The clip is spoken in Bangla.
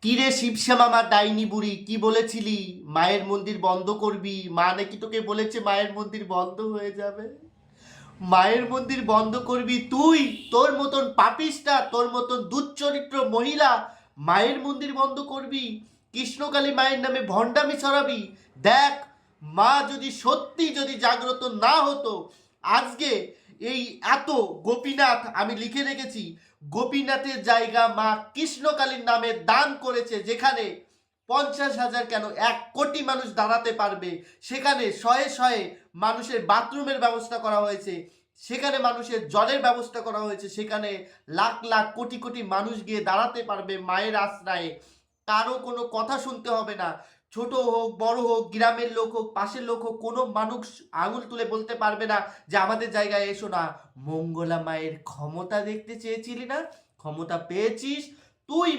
কিরে শিবশ্যামা মা ডাইনি বুড়ি, কি বলেছিলি মায়ের মন্দির বন্ধ করবি? মা নাকি তোকে বলেছে মায়ের মন্দির বন্ধ হয়ে যাবে। মায়ের মন্দির বন্ধ করবি তুই? তোর মতন পাপিষ্টা, তোর মতন দুশ্চরিত্র মহিলা মায়ের মন্দির বন্ধ করবি? কৃষ্ণকালী মায়ের নামে ভণ্ডামি ছড়াবি? দেখ, মা যদি জাগ্রত না হতো, আজকে এই এত গোপীনাথ আমি লিখে রেখেছি, গোপীনাথের জায়গা মা কৃষ্ণকালীর নামে দান করেছে, যেখানে 50,000 কেন 1 কোটি মানুষ দাঁড়াতে পারবে, সেখানে শয়ে শয়ে মানুষের বাথরুমের ব্যবস্থা করা হয়েছে, সেখানে মানুষের জলের ব্যবস্থা করা হয়েছে, সেখানে লাখ লাখ কোটি কোটি মানুষ গিয়ে দাঁড়াতে পারবে মায়ের আশ্রয়ে। কারো কোনো কথা শুনতে হবে না। ছোট হোক, বড় হোক, গ্রামের লোক হোক, পাশের লোক হোক, কোনো মানুষ আঙুল তুলে বলতে পারবে না যে আমাদের জায়গায় এসো না। মঙ্গলা মায়ের ক্ষমতা দেখতে চেয়েছিলি না? ক্ষমতা পেয়েছিস তুই।